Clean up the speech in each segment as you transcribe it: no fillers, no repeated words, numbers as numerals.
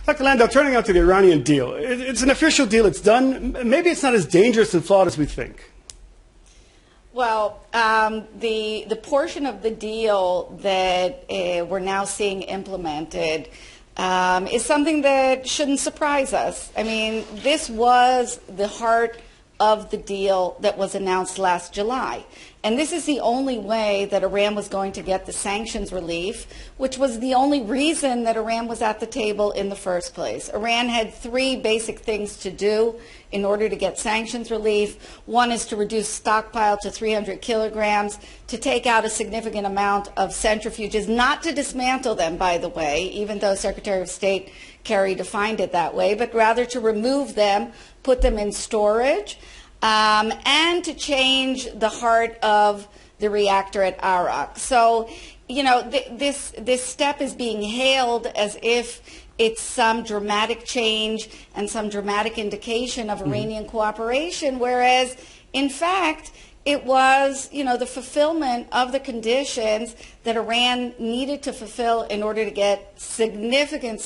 Dr. Landau, turning out to the Iranian deal, it's an official deal, it's done. Maybe it's not as dangerous and flawed as we think. Well, the portion of the deal that we're now seeing implemented is something that shouldn't surprise us. I mean, this was the heart of the deal that was announced last July. And this is the only way that Iran was going to get the sanctions relief, which was the only reason that Iran was at the table in the first place. Iran had three basic things to do in order to get sanctions relief. One is to reduce stockpile to 300 kilograms, to take out a significant amount of centrifuges, not to dismantle them, by the way, even though Secretary of State Kerry defined it that way, but rather to remove them, put them in storage, and to change the heart of the reactor at Arak. So, you know, this step is being hailed as if it's some dramatic change and some dramatic indication of Iranian cooperation, whereas, in fact, it was, you know, the fulfillment of the conditions that Iran needed to fulfill in order to get significant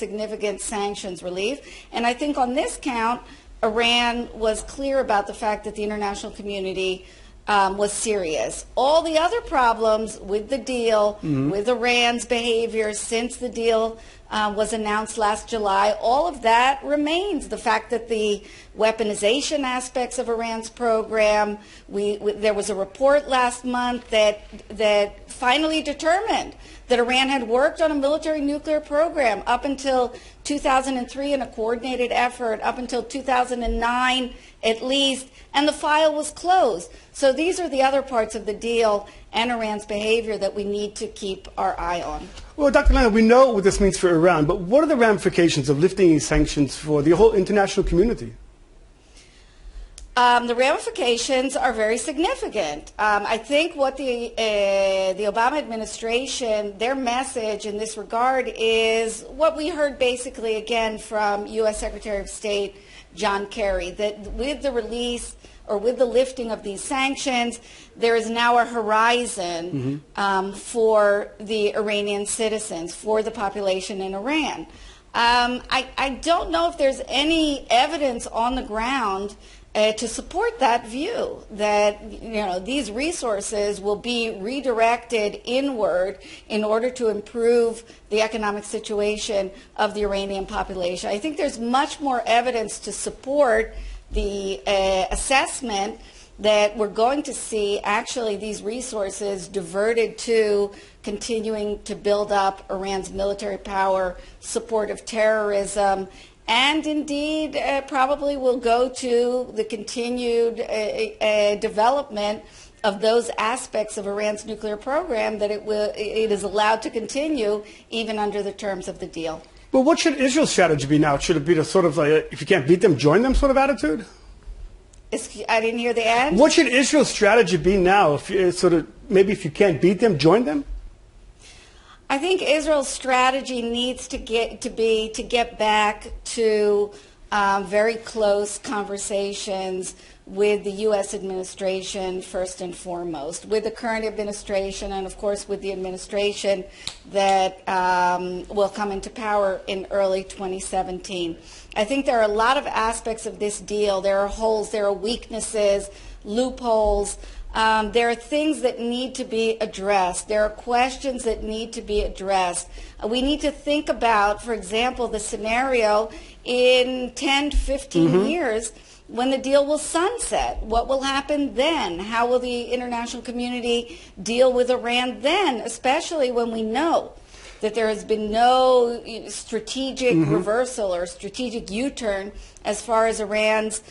sanctions relief. And I think on this count, Iran was clear about the fact that the international community was serious. All the other problems with the deal, with Iran's behavior since the deal was announced last July, all of that remains. The fact that the weaponization aspects of Iran's program, there was a report last month that finally determined that Iran had worked on a military nuclear program up until 2003 in a coordinated effort, up until 2009 at least, and the file was closed. So these are the other parts of the deal and Iran's behavior that we need to keep our eye on. Well, Dr. Landau, we know what this means for Iran, but what are the ramifications of lifting these sanctions for the whole international community? The ramifications are very significant. I think what the Obama administration, their message in this regard is what we heard basically again from U.S. Secretary of State John Kerry, that with the release or with the lifting of these sanctions, there is now a horizon for the Iranian citizens, for the population in Iran. I don't know if there's any evidence on the ground to support that view, that, you know, these resources will be redirected inward in order to improve the economic situation of the Iranian population. I think there's much more evidence to support the assessment that we're going to see actually these resources diverted to continuing to build up Iran's military power, support of terrorism, and indeed probably will go to the continued development of those aspects of Iran's nuclear program that it is allowed to continue even under the terms of the deal. Well, what should Israel's strategy be now? Should it be the sort of, if you can't beat them, join them sort of attitude? I didn't hear the end. What should Israel's strategy be now? Maybe if you can't beat them, join them? I think Israel's strategy needs to get back to very close conversations with the U.S. administration first and foremost, with the current administration and, of course, with the administration that will come into power in early 2017. I think there are a lot of aspects of this deal. There are holes, there are weaknesses, loopholes. There are things that need to be addressed. There are questions that need to be addressed. We need to think about, for example, the scenario in 10 to 15 years when the deal will sunset. What will happen then? How will the international community deal with Iran then, especially when we know that there has been no strategic reversal or strategic U-turn as far as Iran's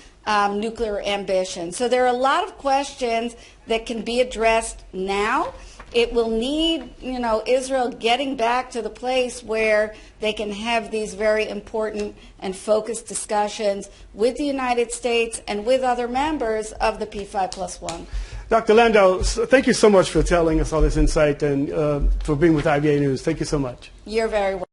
nuclear ambition. So there are a lot of questions that can be addressed now. It will need, you know, Israel getting back to the place where they can have these very important and focused discussions with the United States and with other members of the P5+1. Dr. Landau, thank you so much for telling us all this insight and for being with IBA News. Thank you so much. You're very welcome.